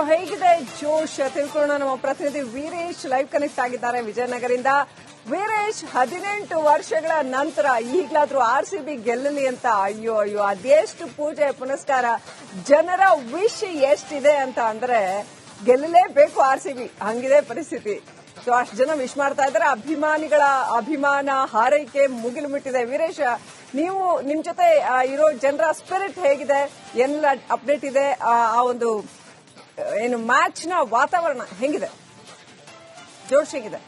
ಹೇಗಿದೆ ಜೋಶ್ ತಿಳ್ಕೊಳ್ಳೋಣ. ನಮ್ಮ ಪ್ರತಿನಿಧಿ ವೀರೇಶ್ ಲೈವ್ ಕನೆಕ್ಟ್ ಆಗಿದ್ದಾರೆ ವಿಜಯನಗರದಿಂದ. ವೀರೇಶ್, 18 ವರ್ಷಗಳ ನಂತರ ಈಗಲಾದ್ರೂ RCB ಗೆಲ್ಲಲಿ ಅಂತ ಅಯ್ಯೋ ಅದೆಷ್ಟು ಪೂಜೆ ಪುನಸ್ಕಾರ, ಜನರ ವಿಶ್ ಎಷ್ಟಿದೆ ಅಂತ ಅಂದ್ರೆ ಗೆಲ್ಲಲೇಬೇಕು RCB, ಹಂಗಿದೆ ಪರಿಸ್ಥಿತಿ. ಸೊ ಅಷ್ಟು ಜನ ವಿಶ್ ಮಾಡ್ತಾ ಇದ್ದಾರೆ. ಅಭಿಮಾನಿಗಳ ಅಭಿಮಾನ ಹಾರೈಕೆ ಮುಗಿಲು ಮುಟ್ಟಿದೆ. ವೀರೇಶ್, ನೀವು ನಿಮ್ ಜೊತೆ ಇರೋ ಜನರ ಸ್ಪಿರಿಟ್ ಹೇಗಿದೆ, ಎಲ್ಲ ಅಪ್ಡೇಟ್ ಇದೆ, ಆ ಒಂದು ಏನು ಮ್ಯಾಚ್ ನ ವಾತಾವರಣ ಹೆಂಗಿದೆ, ಜೋಶ್ ಹೇಗಿದೆ?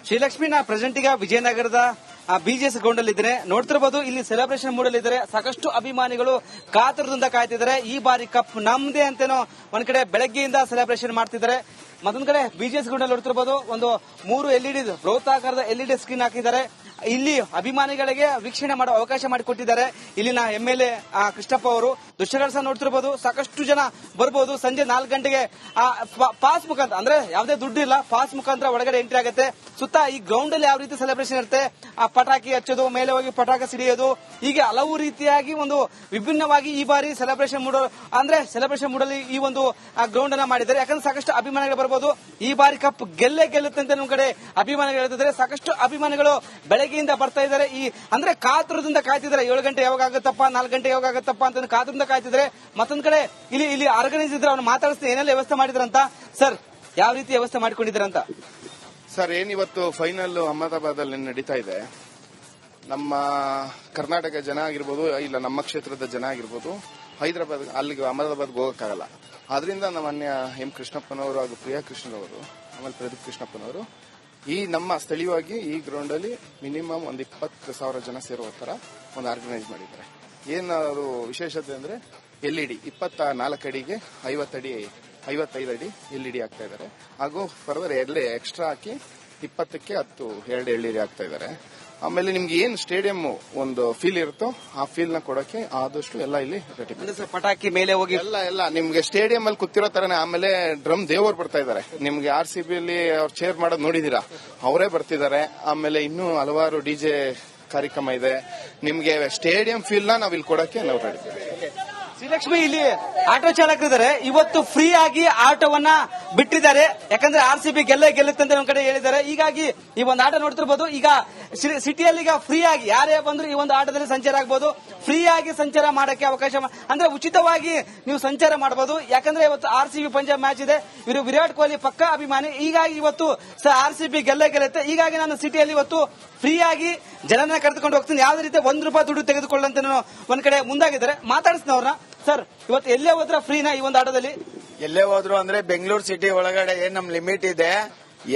ಶ್ರೀಲಕ್ಷ್ಮಿ, ನಾ ಪ್ರೆಸೆಂಟ್ ಈಗ ವಿಜಯನಗರದ BGS ಗ್ರೌಂಡ್ ಅಲ್ಲಿ ಇದ್ರೆ ನೋಡ್ತಿರಬಹುದು. ಇಲ್ಲಿ ಸೆಲೆಬ್ರೇಷನ್ ಮೂಡಲಿದ್ದಾರೆ. ಸಾಕಷ್ಟು ಅಭಿಮಾನಿಗಳು ಕಾತುರದಿಂದ ಕಾಯ್ತಿದ್ದಾರೆ. ಈ ಬಾರಿ ಕಪ್ ನಮ್ದೇ ಅಂತೇನೋ ಒಂದ್ ಕಡೆ ಬೆಳಗ್ಗೆಯಿಂದ ಸೆಲೆಬ್ರೇಷನ್ ಮಾಡ್ತಿದ್ದಾರೆ. ಮತ್ತೊಂದ್ ಕಡೆ BGS ಗ್ರೌಂಡ್ ಅಲ್ಲಿ ನೋಡ್ತಿರಬಹುದು, ಒಂದು 3 LED ಬೃಹತ್ತಾಕಾರದ LED ಸ್ಕ್ರೀನ್ ಹಾಕಿದ್ದಾರೆ. ಇಲ್ಲಿ ಅಭಿಮಾನಿಗಳಿಗೆ ವೀಕ್ಷಣೆ ಮಾಡೋ ಅವಕಾಶ ಮಾಡಿಕೊಟ್ಟಿದ್ದಾರೆ. ಇಲ್ಲಿನ MLA ಕೃಷ್ಣಪ್ಪ ಅವರು. ದೃಶ್ಯಗಳು ಸಹ ನೋಡ್ತಿರಬಹುದು, ಸಾಕಷ್ಟು ಜನ ಬರ್ಬೋದು. ಸಂಜೆ 4 ಗಂಟೆಗೆ ಪಾಸ್ ಮುಖಾಂತರ, ಅಂದ್ರೆ ಯಾವುದೇ ದುಡ್ಡು ಇಲ್ಲ, ಪಾಸ್ ಮುಖಾಂತರ ಒಳಗಡೆ ಎಂಟ್ರಿ ಆಗುತ್ತೆ. ಸುತ್ತ ಈ ಗ್ರೌಂಡ್ ಅಲ್ಲಿ ಯಾವ ರೀತಿ ಸೆಲೆಬ್ರೇಷನ್ ಇರುತ್ತೆ, ಆ ಪಟಾಕಿ ಹಚ್ಚೋದು, ಮೇಲೆ ಹೋಗಿ ಪಟಾಕ ಸಿಡಿಯೋದು, ಹೀಗೆ ಹಲವು ರೀತಿಯಾಗಿ ಒಂದು ವಿಭಿನ್ನವಾಗಿ ಈ ಬಾರಿ ಸೆಲೆಬ್ರೇಷನ್ ಮೂಡಲಿ ಈ ಒಂದು ಗ್ರೌಂಡ್ ಅನ್ನ ಮಾಡಿದ್ದಾರೆ. ಯಾಕಂದ್ರೆ ಸಾಕಷ್ಟು ಅಭಿಮಾನಿಗಳು ಬರ್ಬೋದು. ಈ ಬಾರಿ ಕಪ್ ಗೆಲ್ಲುತ್ತೆ ಅಂತ ನಮ್ಮ ಕಡೆ ಅಭಿಮಾನಿಗಳು ಹೇಳ್ತಿದ್ದಾರೆ. ಸಾಕಷ್ಟು ಅಭಿಮಾನಿಗಳು ಬೆಳಗ್ಗೆಯಿಂದ ಬರ್ತಾ ಇದ್ದಾರೆ. ಅಂದ್ರೆ ಕಾತುರದಿಂದ ಕಾಯ್ತಿದ್ದಾರೆ. 7 ಗಂಟೆ ಯಾವಾಗ ಆಗುತ್ತಪ್ಪ, 4 ಗಂಟೆ ಯಾವಾಗ ಆಗುತ್ತಪ್ಪ ಅಂತ ಕಾತುರದಿಂದ ಕಾಯ್ತಿದ್ದಾರೆ. ಮತ್ತೊಂದ್ ಕಡೆ ಇಲ್ಲಿ ಆರ್ಗನೈಸ್ ಇದ್ರೆ ಅವ್ರು ಮಾತಾಡಿಸ್ತಾರೆ, ಏನೆಲ್ಲ ವ್ಯವಸ್ಥೆ ಮಾಡಿದ್ರಂತ. ಸರ್, ಯಾವ ರೀತಿ ವ್ಯವಸ್ಥೆ ಮಾಡಿಕೊಂಡಿದ್ರಂತ? ಸರ್, ಏನಿವತ್ತು ಫೈನಲ್ ಅಹಮದಾಬಾದ್ ಅಲ್ಲಿ ನಡೀತಾ ಇದೆ. ನಮ್ಮ ಕರ್ನಾಟಕ ಜನ ಆಗಿರ್ಬೋದು, ಇಲ್ಲ ನಮ್ಮ ಕ್ಷೇತ್ರದ ಜನ ಆಗಿರ್ಬೋದು, ಹೈದರಾಬಾದ್ ಅಲ್ಲಿಗೆ ಅಹಮದಾಬಾದ್ಗೆ ಹೋಗಕ್ಕಾಗಲ್ಲ. ಆದ್ರಿಂದ ನಮ್ಮ ಅನ್ಯ ಎಂ ಕೃಷ್ಣಪ್ಪನವರು ಹಾಗೂ ಪ್ರಿಯಾ ಕೃಷ್ಣನವರು, ಆಮೇಲೆ ಪ್ರದೀಪ್ ಕೃಷ್ಣಪ್ಪನವರು ಈ ನಮ್ಮ ಸ್ಥಳೀಯವಾಗಿ ಈ ಗ್ರೌಂಡ್ ಅಲ್ಲಿ ಮಿನಿಮಮ್ ಒಂದು 20,000 ಜನ ಸೇರುವ ತರ ಒಂದು ಆರ್ಗನೈಸ್ ಮಾಡಿದ್ದಾರೆ. ಏನಾದ್ರು ವಿಶೇಷತೆ ಅಂದ್ರೆ LED 24 ಅಡಿಗೆ 55 ಅಡಿ LED ಹಾಕ್ತಾ ಇದ್ದಾರೆ. ಹಾಗೂ ಫರ್ದರ್ ಎಕ್ಸ್ಟ್ರಾ ಹಾಕಿ 20ಕ್ಕೆ 10 2 LED ಹಾಕ್ತಾ ಇದ್ದಾರೆ. ಆಮೇಲೆ ನಿಮ್ಗೆ ಏನ್ ಸ್ಟೇಡಿಯಂ ಒಂದು ಫೀಲ್ ಇರುತ್ತೋ ಆ ಫೀಲ್ ನ ಕೊಡಕ್ಕೆ ಆದಷ್ಟು ಎಲ್ಲ ಇಲ್ಲಿ ರೆಡಿ. ಪಟಾಕಿ ಮೇಲೆ ಹೋಗಿ ಎಲ್ಲ ನಿಮ್ಗೆ ಸ್ಟೇಡಿಯಂ ಅಲ್ಲಿ ಕೂತಿರೋ ತರನೇ. ಆಮೇಲೆ ಡ್ರಮ್ ದೇವರು ಬರ್ತಾ ಇದ್ದಾರೆ. ನಿಮ್ಗೆ RCB ಅಲ್ಲಿ ಅವ್ರು ಚೇರ್ ಮಾಡೋದು ನೋಡಿದೀರಾ, ಅವರೇ ಬರ್ತಿದ್ದಾರೆ. ಆಮೇಲೆ ಇನ್ನೂ ಹಲವಾರು DJ ಕಾರ್ಯಕ್ರಮ ಇದೆ. ನಿಮ್ಗೆ ಸ್ಟೇಡಿಯಂ ಫೀಲ್ ನ ನಾವ್ ಇಲ್ಲಿ ಕೊಡಕ್ಕೆ ನಾವು ರೆಡಿ. ಶ್ರೀಲಕ್ಷ್ಮಿ, ಇಲ್ಲಿ ಆಟೋ ಚಾಲಕರಿದ್ದಾರೆ. ಇವತ್ತು ಫ್ರೀ ಆಗಿ ಆಟೋವನ್ನ ಬಿಟ್ಟಿದ್ದಾರೆ. ಯಾಕಂದ್ರೆ RCB ಗೆಲ್ಲುತ್ತೆ ಅಂತ ಒಂದ್ ಕಡೆ ಹೇಳಿದ್ದಾರೆ. ಹೀಗಾಗಿ ಈ ಒಂದು ಆಟ ನೋಡ್ತಿರ್ಬೋದು. ಈಗ ಸಿಟಿಯಲ್ಲಿ ಈಗ ಫ್ರೀ ಆಗಿ ಯಾರೇ ಬಂದ್ರು ಈ ಒಂದು ಆಟದಲ್ಲಿ ಸಂಚಾರ ಆಗ್ಬೋದು. ಫ್ರೀ ಆಗಿ ಸಂಚಾರ ಮಾಡಕ್ಕೆ ಅವಕಾಶ, ಅಂದ್ರೆ ಉಚಿತವಾಗಿ ನೀವು ಸಂಚಾರ ಮಾಡಬಹುದು. ಯಾಕಂದ್ರೆ ಇವತ್ತು RCB ಪಂಜಾಬ್ ಮ್ಯಾಚ್ ಇದೆ. ಇವರು ವಿರಾಟ್ ಕೊಹ್ಲಿ ಪಕ್ಕಾ ಅಭಿಮಾನಿ. ಹೀಗಾಗಿ ಇವತ್ತು RCB ಗೆಲ್ಲುತ್ತೆ. ಹೀಗಾಗಿ ನಾನು ಸಿಟಿಯಲ್ಲಿ ಇವತ್ತು ಫ್ರೀ ಆಗಿ ಜನರನ್ನ ಕರೆದುಕೊಂಡು ಹೋಗ್ತೀನಿ. ಯಾವುದೇ ರೀತಿ ₹1 ದುಡ್ಡು ತೆಗೆದುಕೊಳ್ಳಂತ ಒಂದ್ ಕಡೆ ಮುಂದಾಗಿದ್ದಾರೆ. ಮಾತಾಡಿಸ್ತೀನಿ ಅವ್ರನ್ನ. ಸರ್, ಇವತ್ತು ಎಲ್ಲೇ ಹೋದ್ರ ಫ್ರೀನಾ ಈ ಒಂದು ಆಟೋದಲ್ಲಿ? ಎಲ್ಲೇ ಹೋದ್ರು ಅಂದ್ರೆ ಬೆಂಗಳೂರು ಸಿಟಿ ಒಳಗಡೆ ಏನ್ ನಮ್ ಲಿಮಿಟ್ ಇದೆ,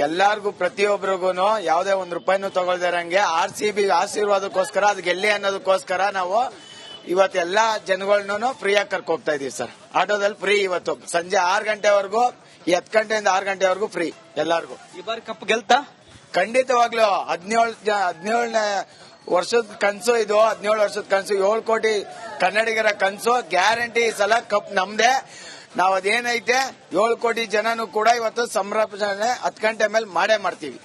ಎಲ್ಲಾರ್ಗು ಪ್ರತಿಯೊಬ್ಬರಿಗೂ ಯಾವುದೇ ₹1 ತಗೊಳ್ದಿರಂಗೆ RCB ಆಶೀರ್ವಾದಕ್ಕೋಸ್ಕರ, ಅದು ಗೆಲ್ಲಿ ಅನ್ನೋದಕ್ಕೋಸ್ಕರ ನಾವು ಇವತ್ತೆಲ್ಲಾ ಜನಗಳನ್ನೂ ಫ್ರೀಯಾಗಿ ಕರ್ಕೊ ಹೋಗ್ತಾ ಇದೀವಿ ಸರ್. ಆಟೋದಲ್ಲಿ ಫ್ರೀ. ಇವತ್ತು ಸಂಜೆ 6 ಗಂಟೆವರೆಗೂ, 10 ಗಂಟೆಯಿಂದ 6 ಗಂಟೆವರೆಗೂ ಫ್ರೀ ಎಲ್ಲಾರ್ಗು. ಈ ಬಾರಿ ಕಪ್ ಗೆಲ್ತಾ? ಖಂಡಿತವಾಗ್ಲೂ 17ನೇ ವರ್ಷದ ಕನ್ಸು ಇದು. 17 ವರ್ಷದ ಕನ್ಸು, 7 ಕೋಟಿ ಕನ್ನಡಿಗರ ಕನ್ಸು. ಗ್ಯಾರಂಟಿ ಈ ಸಲ ಕಪ್ ನಮ್ದೇ. ನಾವ್ ಅದೇನೈತೆ 7 ಕೋಟಿ ಜನನು ಕೂಡ ಇವತ್ತು ಸಂಭ್ರಮಾಚರಣೆ 10 ಗಂಟೆ ಮೇಲೆ ಮಾಡೇ ಮಾಡ್ತೀವಿ.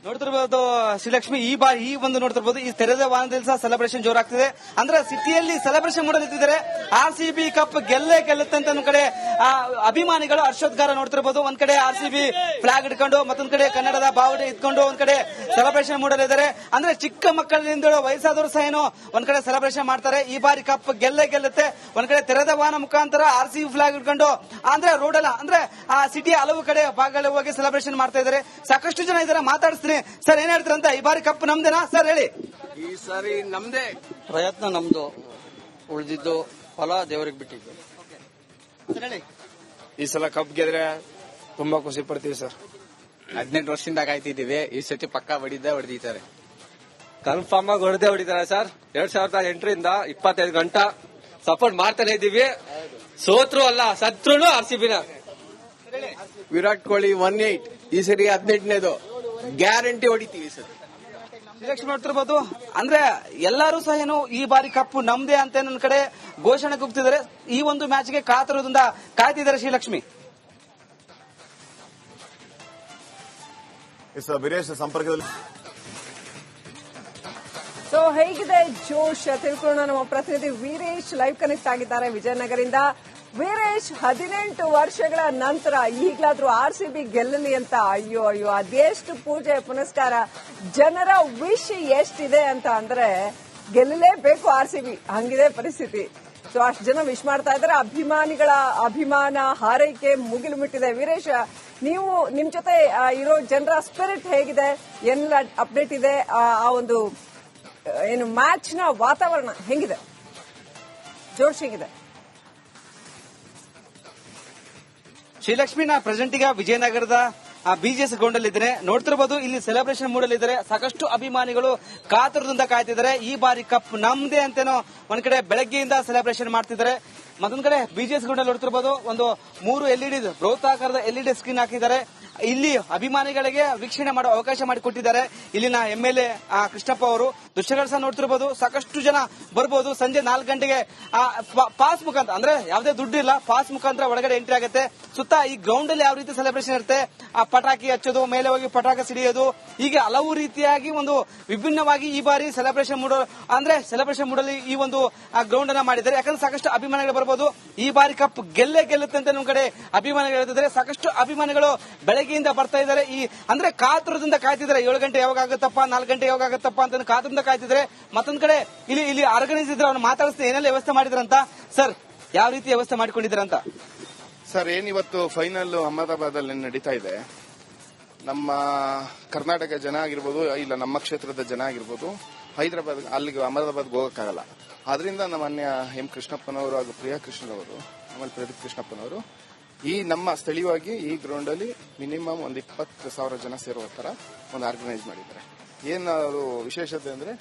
ನೋಡ್ತಿರ್ಬೋದು ಶ್ರೀಲಕ್ಷ್ಮಿ, ಈ ಬಾರಿ ಈ ಒಂದು ನೋಡ್ತಿರ್ಬೋದು, ಈ ತೆರೆದ ವಾಹನದಲ್ಲಿ ಸಹ ಸೆಲೆಬ್ರೇಷನ್ ಜೋರಾಗ್ತಿದೆ. ಅಂದ್ರೆ ಸಿಟಿಯಲ್ಲಿ ಸೆಲೆಬ್ರೇಷನ್ ಮಾಡಲಿದ್ದಾರೆ. RCB ಕಪ್ ಗೆಲ್ಲುತ್ತೆ ಅಂತ ಒಂದ್ ಕಡೆ ಅಭಿಮಾನಿಗಳು ಹರ್ಷೋದ್ಗಾರ ನೋಡ್ತಿರ್ಬೋದು. ಒಂದ್ ಕಡೆ RCB ಫ್ಲಾಗ್ ಇಟ್ಕೊಂಡು, ಮತ್ತೊಂದ್ ಕಡೆ ಕನ್ನಡದ ಬಾವುಟ ಇಟ್ಕೊಂಡು ಒಂದ್ ಕಡೆ ಸೆಲೆಬ್ರೇಷನ್ ಮಾಡಲಿದ್ದಾರೆ. ಅಂದ್ರೆ ಚಿಕ್ಕ ಮಕ್ಕಳಿಂದ ವಯಸ್ಸಾದವರು ಸಹ ಏನೋ ಒಂದ್ ಕಡೆ ಸೆಲೆಬ್ರೇಷನ್ ಮಾಡ್ತಾರೆ. ಈ ಬಾರಿ ಕಪ್ ಗೆಲ್ಲುತ್ತೆ. ಒಂದ್ ಕಡೆ ತೆರೆದ ವಾಹನ ಮುಖಾಂತರ RCB ಫ್ಲಾಗ್ ಇಟ್ಕೊಂಡು, ಅಂದ್ರೆ ರೋಡ್ ಅಲ್ಲ, ಅಂದ್ರೆ ಆ ಸಿಟಿಯ ಹಲವು ಕಡೆ ಭಾಗಗಳಲ್ಲಿ ಹೋಗಿ ಸೆಲೆಬ್ರೇಷನ್ ಮಾಡ್ತಾ ಇದ್ದಾರೆ. ಸಾಕಷ್ಟು ಜನ ಇದ್ದಾರೆ. ಮಾತಾಡಿಸ್ತೀನಿ. ಸರ್, ಏನ್ ಹೇಳ್ತಾರಂತ? ಈ ಬಾರಿ ಕಪ್ ನಮ್ದೇನಾ ಸರ್? ಹೇಳಿ. ಈ ಸಾರಿ ನಮ್ದೇ. ಪ್ರಯತ್ನ ನಮ್ದು, ಉಳಿದಿದ್ದು ಫಲ ದೇವರಿಗೆ ಬಿಟ್ಟಿದ್ದು. ಹೇಳಿ. ಈ ಸಲ ಕಪ್ ಗೆದ್ರೆ ತುಂಬಾ ಖುಷಿ ಪಡ್ತೀವಿ ಸರ್. 18 ವರ್ಷದಿಂದ ಕಾಯ್ತಿದ್ದೀವಿ. ಈ ಸತಿ ಪಕ್ಕ ಹೊಡಿತಾರೆ. ಕನ್ಫರ್ಮ್ ಆಗಿ ಹೊಡಿತಾರೆ ಸರ್. 2008ರಿಂದ 25 ಗಂಟೆ ಸಪೋರ್ಟ್ ಮಾಡ್ತಾನೆ ಇದ್ದೀವಿ. ಸೋತ್ರು ಅಲ್ಲ, ಸತ್ರುನು RCBನ. ವಿರಾಟ್ ಕೊಹ್ಲಿ 18, ಈ ಸರಿ 18ನೇದು ಗ್ಯಾರಂಟಿ ಹೊಡಿತೀವಿ ಸರ್. ಶ್ರೀಲಕ್ಷ್ಮಿ ನೋಡ್ತಿರ್ಬೋದು. ಅಂದ್ರೆ ಎಲ್ಲರೂ ಸಹ ಏನು ಈ ಬಾರಿ ಕಪ್ಪು ನಮ್ದೇ ಅಂತ ನನ್ನ ಕಡೆ ಘೋಷಣೆ ಕೂಗ್ತಿದ್ದಾರೆ. ಈ ಒಂದು ಮ್ಯಾಚ್ಗೆ ಕಾತುರದಿಂದ ಕಾಯ್ತಿದ್ದಾರೆ ಶ್ರೀಲಕ್ಷ್ಮಿ. ವೀರೇಶ್ ಸಂಪರ್ಕದಲ್ಲಿ ಸೊ ಹೇಗಿದೆ ಜೋಶ್ ತಿಳ್ಕೊಳ್ಳೋಣ. ನಮ್ಮ ಪ್ರತಿನಿಧಿ ವೀರೇಶ್ ಲೈವ್ ಕನೆಕ್ಟ್ ಆಗಿದ್ದಾರೆ ವಿಜಯನಗರಿಂದ. ವೀರೇಶ್, 18 ವರ್ಷಗಳ ನಂತರ ಈಗಲಾದ್ರೂ RCB ಗೆಲ್ಲಲಿ ಅಂತ ಅಯ್ಯೋ ಅಯ್ಯೋ ಅದೆಷ್ಟು ಪೂಜೆ ಪುನಸ್ಕಾರ, ಜನರ ವಿಶ್ ಎಷ್ಟಿದೆ ಅಂತ ಅಂದ್ರೆ ಗೆಲ್ಲಲೇಬೇಕು RCB, ಹಂಗಿದೆ ಪರಿಸ್ಥಿತಿ. ಸೊ ಅಷ್ಟು ಜನ ವಿಶ್ ಮಾಡ್ತಾ ಇದ್ದಾರೆ. ಅಭಿಮಾನಿಗಳ ಅಭಿಮಾನ ಹಾರೈಕೆ ಮುಗಿಲು ಮುಟ್ಟಿದೆ. ವೀರೇಶ್, ನೀವು ನಿಮ್ ಜೊತೆ ಇರೋ ಜನರ ಸ್ಪಿರಿಟ್ ಹೇಗಿದೆ, ಎಲ್ಲ ಅಪ್ಡೇಟ್ ಇದೆ, ಆ ಒಂದು ಏನು ಮ್ಯಾಚ್ ನ ವಾತಾವರಣ ಹೆಂಗಿದೆ, ಜೋಶ್ ಹೇಗಿದೆ? ಶ್ರೀಲಕ್ಷ್ಮಿನ ಪ್ರೆಸೆಂಟ್ ಈಗ ವಿಜಯನಗರದ BGS ಗ್ರೌಂಡ್ ಅಲ್ಲಿ ಇದ್ರೆ ನೋಡ್ತಿರಬಹುದು. ಇಲ್ಲಿ ಸೆಲೆಬ್ರೇಷನ್ ಮೂಡಲಿದ್ದಾರೆ. ಸಾಕಷ್ಟು ಅಭಿಮಾನಿಗಳು ಕಾತುರದಿಂದ ಕಾಯ್ತಿದ್ದಾರೆ. ಈ ಬಾರಿ ಕಪ್ ನಮ್ದೇ ಅಂತೇನೋ ಒಂದ್ ಕಡೆ ಬೆಳಗ್ಗೆಯಿಂದ ಸೆಲೆಬ್ರೇಷನ್ ಮಾಡ್ತಿದ್ದಾರೆ. ಮತ್ತೊಂದ್ ಕಡೆ BGS ಗ್ರೌಂಡ್ ಅಲ್ಲಿ ನೋಡ್ತಿರಬಹುದು, ಒಂದು 3 LED ಬೃಹತ್ತಾಕಾರದ LED ಸ್ಕ್ರೀನ್ ಹಾಕಿದ್ದಾರೆ. ಇಲ್ಲಿ ಅಭಿಮಾನಿಗಳಿಗೆ ವೀಕ್ಷಣೆ ಮಾಡೋ ಅವಕಾಶ ಮಾಡಿಕೊಟ್ಟಿದ್ದಾರೆ. ಇಲ್ಲಿನ MLA ಕೃಷ್ಣಪ್ಪ ಅವರು. ದೃಶ್ಯಗಳು ಸಹ ನೋಡ್ತಿರಬಹುದು, ಸಾಕಷ್ಟು ಜನ ಬರ್ಬೋದು. ಸಂಜೆ 4 ಗಂಟೆಗೆ ಪಾಸ್ ಮುಖಾಂತರ, ಅಂದ್ರೆ ಯಾವುದೇ ದುಡ್ಡು ಇಲ್ಲ, ಪಾಸ್ ಮುಖಾಂತರ ಒಳಗಡೆ ಎಂಟ್ರಿ ಆಗುತ್ತೆ. ಸುತ್ತ ಈ ಗ್ರೌಂಡ್ ಅಲ್ಲಿ ಯಾವ ರೀತಿ ಸೆಲೆಬ್ರೇಷನ್ ಇರುತ್ತೆ, ಆ ಪಟಾಕಿ ಹಚ್ಚೋದು, ಮೇಲೆ ಹೋಗಿ ಪಟಾಕ ಸಿಡಿಯೋದು, ಹೀಗೆ ಹಲವು ರೀತಿಯಾಗಿ ಒಂದು ವಿಭಿನ್ನವಾಗಿ ಈ ಬಾರಿ ಸೆಲೆಬ್ರೇಷನ್ ಮೂಡಲಿ ಈ ಒಂದು ಗ್ರೌಂಡ್ ಅನ್ನ ಮಾಡಿದ್ದಾರೆ. ಯಾಕಂದ್ರೆ ಸಾಕಷ್ಟು ಅಭಿಮಾನಿಗಳು ಬರ್ಬೋದು. ಈ ಬಾರಿ ಕಪ್ ಗೆಲ್ಲುತ್ತೆ ಅಂತ ನಮ್ಮ ಕಡೆ ಅಭಿಮಾನಿಗಳು ಹೇಳ್ತಿದ್ದಾರೆ. ಸಾಕಷ್ಟು ಅಭಿಮಾನಿಗಳು ಬೆಳಗ್ಗೆಯಿಂದ ಬರ್ತಾ ಇದ್ದಾರೆ. ಈ ಅಂದ್ರೆ ಕಾತುರದಿಂದ ಕಾಯ್ತಿದ್ದಾರೆ. 7 ಗಂಟೆ ಯಾವಾಗ ಆಗುತ್ತಪ್ಪ, 4 ಗಂಟೆ ಯಾವಾಗ ಆಗುತ್ತಪ್ಪ ಅಂತ ಕಾತುರದಿಂದ ಕಾಯ್ತಿದ್ದಾರೆ. ಮತ್ತೊಂದ್ ಕಡೆ ಇಲ್ಲಿ ಆರ್ಗನೈಸ್ ಇದ್ರೆ ಅವ್ರು ಮಾತಾಡಿಸ್ತಾರೆ, ಏನೆಲ್ಲ ವ್ಯವಸ್ಥೆ ಮಾಡಿದ್ರಂತ. ಸರ್, ಯಾವ ರೀತಿ ವ್ಯವಸ್ಥೆ ಮಾಡಿಕೊಂಡಿದ್ರಂತ? ಸರ್, ಏನಿವತ್ತು ಫೈನಲ್ ಅಹಮದಾಬಾದ್ ಅಲ್ಲಿ ನಡೀತಾ ಇದೆ. ನಮ್ಮ ಕರ್ನಾಟಕ ಜನ ಆಗಿರ್ಬೋದು, ಇಲ್ಲ ನಮ್ಮ ಕ್ಷೇತ್ರದ ಜನ ಆಗಿರ್ಬೋದು, ಹೈದರಾಬಾದ್ ಅಲ್ಲಿಗೆ ಅಹಮದಾಬಾದ್ಗೆ ಹೋಗಕ್ಕಾಗಲ್ಲ. ಆದ್ರಿಂದ ನಮ್ಮ ಮಾನ್ಯ ಎಂ ಕೃಷ್ಣಪ್ಪನವರು ಹಾಗೂ ಪ್ರಿಯಾ ಕೃಷ್ಣನವರು, ಆಮೇಲೆ ಪ್ರದೀಪ್ ಕೃಷ್ಣಪ್ಪನವರು ಈ ನಮ್ಮ ಸ್ಥಳೀಯವಾಗಿ ಈ ಗ್ರೌಂಡ್ ಅಲ್ಲಿ ಮಿನಿಮಮ್ ಒಂದು 20,000 ಜನ ಸೇರುವ ತರ ಒಂದು ಆರ್ಗನೈಸ್ ಮಾಡಿದ್ದಾರೆ. ಏನಾದ್ರು ವಿಶೇಷತೆ ಅಂದ್ರೆ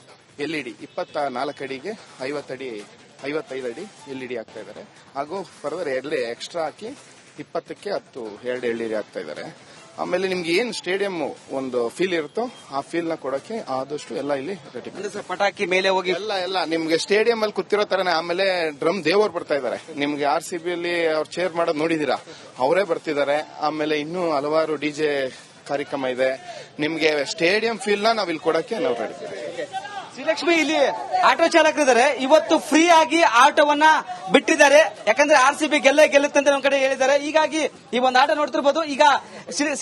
LED 24 ಅಡಿಗೆ 55 ಅಡಿ LED ಹಾಕ್ತಾ ಇದ್ದಾರೆ. ಹಾಗೂ ಫರ್ದರ್ ಎಕ್ಸ್ಟ್ರಾ ಹಾಕಿ 20ಕ್ಕೆ 10 2 LED ಹಾಕ್ತಾ ಇದ್ದಾರೆ. ಆಮೇಲೆ ನಿಮ್ಗೆ ಏನ್ ಸ್ಟೇಡಿಯಂ ಒಂದು ಫೀಲ್ ಇರುತ್ತೋ ಆ ಫೀಲ್ ನ ಕೊಡಕ್ಕೆ ಆದಷ್ಟು ಎಲ್ಲ ಇಲ್ಲಿ ರೆಡಿ. ಪಟಾಕಿ ಮೇಲೆ ಹೋಗಿ ಎಲ್ಲ ನಿಮ್ಗೆ ಸ್ಟೇಡಿಯಂ ಅಲ್ಲಿ ಕೂತಿರೋ ತರನೇ. ಆಮೇಲೆ ಡ್ರಮ್ ದೇವರು ಬರ್ತಾ ಇದ್ದಾರೆ. ನಿಮ್ಗೆ RCB ಅಲ್ಲಿ ಅವ್ರು ಚೇರ್ ಮಾಡೋದು ನೋಡಿದೀರಾ, ಅವರೇ ಬರ್ತಿದ್ದಾರೆ. ಆಮೇಲೆ ಇನ್ನೂ ಹಲವಾರು DJ ಕಾರ್ಯಕ್ರಮ ಇದೆ. ನಿಮ್ಗೆ ಸ್ಟೇಡಿಯಂ ಫೀಲ್ ನ ನಾವ್ ಇಲ್ಲಿ ಕೊಡಕ್ಕೆ ನಾವು ರೆಡಿ. ಶ್ರೀಲಕ್ಷ್ಮಿ, ಇಲ್ಲಿ ಆಟೋ ಚಾಲಕರಿದ್ದಾರೆ. ಇವತ್ತು ಫ್ರೀ ಆಗಿ ಆಟೋವನ್ನ ಬಿಟ್ಟಿದ್ದಾರೆ. ಯಾಕಂದ್ರೆ RCB ಗೆಲ್ಲುತ್ತೆ ಅಂತ ಒಂದ್ ಕಡೆ ಹೇಳಿದ್ದಾರೆ. ಹೀಗಾಗಿ ಈ ಒಂದು ಆಟೋ ನೋಡ್ತಿರ್ಬೋದು. ಈಗ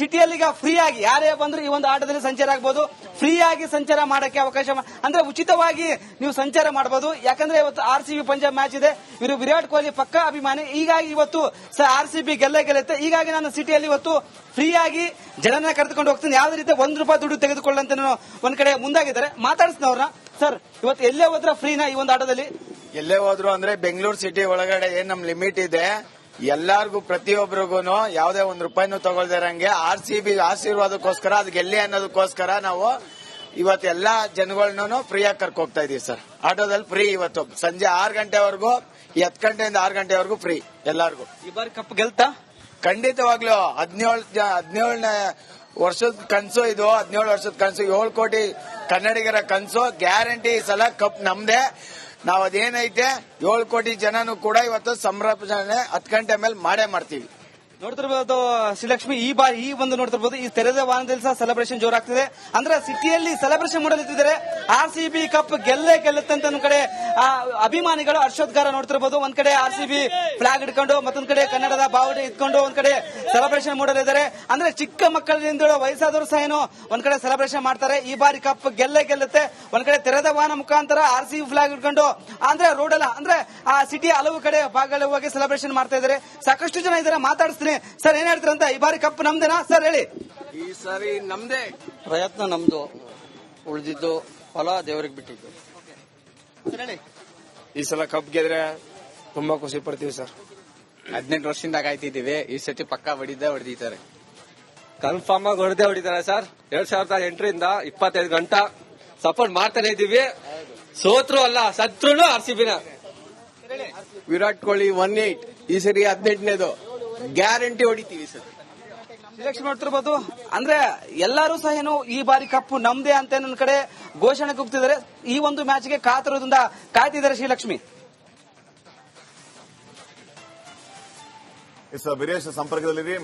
ಸಿಟಿಯಲ್ಲಿ ಈಗ ಫ್ರೀ ಆಗಿ ಯಾರೇ ಬಂದ್ರು ಈ ಒಂದು ಆಟೋದಲ್ಲಿ ಸಂಚಾರ ಆಗಬಹುದು. ಫ್ರೀ ಆಗಿ ಸಂಚಾರ ಮಾಡಕ್ಕೆ ಅವಕಾಶ, ಅಂದ್ರೆ ಉಚಿತವಾಗಿ ನೀವು ಸಂಚಾರ ಮಾಡಬಹುದು. ಯಾಕಂದ್ರೆ ಇವತ್ತು RCB ಪಂಜಾಬ್ ಮ್ಯಾಚ್ ಇದೆ. ಇವರು ವಿರಾಟ್ ಕೊಹ್ಲಿ ಪಕ್ಕಾ ಅಭಿಮಾನಿ. ಹೀಗಾಗಿ ಇವತ್ತು RCB ಗೆಲ್ಲುತ್ತೆ. ಹೀಗಾಗಿ ನಾನು ಸಿಟಿಯಲ್ಲಿ ಇವತ್ತು ಫ್ರೀ ಆಗಿ ಜನನ ಕರೆದುಕೊಂಡು ಹೋಗ್ತೀನಿ. ಯಾವುದೇ ರೀತಿ ₹1 ದುಡ್ಡು ತೆಗೆದುಕೊಳ್ಳಂತ ಒಂದ್ ಕಡೆ ಮುಂದಾಗಿದ್ದಾರೆ. ಮಾತಾಡಿಸ್ತೀನಿ ಅವ್ರನ್ನ. ಸರ್, ಇವತ್ತು ಎಲ್ಲೇ ಹೋದ್ರ ಫ್ರೀನಾ ಈ ಒಂದು ಆಟೋದಲ್ಲಿ? ಎಲ್ಲೇ ಹೋದ್ರು ಅಂದ್ರೆ ಬೆಂಗಳೂರು ಸಿಟಿ ಒಳಗಡೆ ಏನ್ ನಮ್ ಲಿಮಿಟ್ ಇದೆ, ಎಲ್ಲಾರ್ಗು ಪ್ರತಿಯೊಬ್ಬರಿಗೂ ಯಾವ್ದೇ ₹1 ತಗೊಳ್ದಿರಂಗೆ RCB ಆಶೀರ್ವಾದಕ್ಕೋಸ್ಕರ ಅದು ಗೆಲ್ಲಿ ಅನ್ನೋದಕ್ಕೋಸ್ಕರ ನಾವು ಇವತ್ತು ಎಲ್ಲಾ ಜನಗಳನ್ನೂ ಫ್ರೀಯಾಗಿ ಕರ್ಕೊ ಹೋಗ್ತಾ ಇದೀವಿ ಸರ್. ಆಟೋದಲ್ಲಿ ಫ್ರೀ. ಇವತ್ತು ಸಂಜೆ 6 ಗಂಟೆವರೆಗೂ, 10 ಗಂಟೆಯಿಂದ 6 ಗಂಟೆವರೆಗೂ ಫ್ರೀ ಎಲ್ಲಾರ್ಗು. ಈ ಬಾರಿ ಕಪ್ ಗೆಲ್ತಾ? ಖಂಡಿತವಾಗ್ಲೂ 17ನೇ ವರ್ಷದ ಕನ್ಸು ಇದು. 17 ವರ್ಷದ ಕನ್ಸು, 7 ಕೋಟಿ ಕನ್ನಡಿಗರ ಕನ್ಸು. ಗ್ಯಾರಂಟಿ ಈ ಸಲ ಕಪ್ ನಮ್ದೇ. ನಾವ್ ಅದೇನೈತೆ 7 ಕೋಟಿ ಜನನು ಕೂಡ ಇವತ್ತು ಸಂಭ್ರಮಾಚರಣೆ 10 ಗಂಟೆ ಮೇಲೆ ಮಾಡೇ ಮಾಡ್ತೀವಿ. ನೋಡ್ತಿರ್ಬೋದು ಶ್ರೀಲಕ್ಷ್ಮಿ, ಈ ಬಾರಿ ಈ ಒಂದು ನೋಡ್ತಿರ್ಬೋದು, ಈ ತೆರೆದ ವಾಹನದಲ್ಲಿ ಸಹ ಸೆಲೆಬ್ರೇಷನ್ ಜೋರಾಗ್ತಿದೆ. ಅಂದ್ರೆ ಸಿಟಿಯಲ್ಲಿ ಸೆಲೆಬ್ರೇಷನ್ ಮಾಡಲಿದ್ದಾರೆ. RCB ಕಪ್ ಗೆಲ್ಲುತ್ತೆ ಅಂತ ಒಂದ್ ಕಡೆ ಅಭಿಮಾನಿಗಳು ಹರ್ಷೋದ್ಗಾರ ನೋಡ್ತಿರ್ಬೋದು. ಒಂದ್ ಕಡೆ RCB ಫ್ಲಾಗ್ ಇಟ್ಕೊಂಡು, ಮತ್ತೊಂದ್ ಕಡೆ ಕನ್ನಡದ ಬಾವುಟ ಇಟ್ಕೊಂಡು ಒಂದ್ ಕಡೆ ಸೆಲೆಬ್ರೇಷನ್ ಮಾಡಲಿದ್ದಾರೆ. ಅಂದ್ರೆ ಚಿಕ್ಕ ಮಕ್ಕಳಿಂದ ವಯಸ್ಸಾದವರು ಸಹ ಏನೋ ಒಂದ್ ಕಡೆ ಸೆಲೆಬ್ರೇಷನ್ ಮಾಡ್ತಾರೆ. ಈ ಬಾರಿ ಕಪ್ ಗೆಲ್ಲುತ್ತೆ. ಒಂದ್ ಕಡೆ ತೆರೆದ ವಾಹನ ಮುಖಾಂತರ RCB ಫ್ಲಾಗ್ ಇಟ್ಕೊಂಡು, ಅಂದ್ರೆ ರೋಡ್ ಅಲ್ಲ, ಅಂದ್ರೆ ಆ ಸಿಟಿಯ ಹಲವು ಕಡೆ ಭಾಗಗಳಲ್ಲಿ ಹೋಗಿ ಸೆಲೆಬ್ರೇಷನ್ ಮಾಡ್ತಾ ಇದ್ದಾರೆ. ಸಾಕಷ್ಟು ಜನ ಇದ್ದಾರೆ. ಮಾತಾಡಿಸ್ತೀನಿ. ಸರ್, ಏನ್ ಹೇಳ್ತಾರಂತ? ಈ ಬಾರಿ ಕಪ್ ನಮ್ದೇನಾ ಸರ್? ಹೇಳಿ. ಈ ಸಾರಿ ನಮ್ದೇ. ಪ್ರಯತ್ನ ನಮ್ದು, ಉಳಿದಿದ್ದು ಫಲ ದೇವರಿಗೆ ಬಿಟ್ಟಿದ್ದು. ಹೇಳಿ. ಈ ಸಲ ಕಪ್ ಗೆದ್ರೆ ತುಂಬಾ ಖುಷಿ ಪಡ್ತೀವಿ ಸರ್. 18 ವರ್ಷದಿಂದ ಕಾಯ್ತಿದ್ದೀವಿ. ಈ ಸತಿ ಪಕ್ಕ ಹೊಡಿತಾರೆ. ಕನ್ಫರ್ಮ್ ಆಗಿ ಹೊಡಿತಾರೆ ಸರ್. 2008ರಿಂದ 25 ಗಂಟೆ ಸಪೋರ್ಟ್ ಮಾಡ್ತಾನೆ ಇದೀವಿ. ಸೋತ್ರು ಅಲ್ಲ, ಸತ್ರುನು RCBನ. ವಿರಾಟ್ ಕೊಹ್ಲಿ 18, ಈ ಸರಿ 18ನೇದು ಗ್ಯಾರಂಟಿ ಹೊಡಿತೀವಿ ಸರ್. ಶ್ರೀಲಕ್ಷ್ಮಿ ನೋಡ್ತಿರ್ಬೋದು. ಅಂದ್ರೆ ಎಲ್ಲರೂ ಸಹ ಏನು ಈ ಬಾರಿ ಕಪ್ಪು ನಮ್ದೇ ಅಂತ ಒಂದ್ ಕಡೆ ಘೋಷಣೆ ಕೂಗ್ತಿದ್ದಾರೆ. ಈ ಒಂದು ಮ್ಯಾಚ್ಗೆ ಕಾತುರದಿಂದ ಕಾಯ್ತಿದ್ದಾರೆ ಶ್ರೀಲಕ್ಷ್ಮಿ. ವೀರೇಶ್ ಸಂಪರ್ಕದಲ್ಲಿರಿ.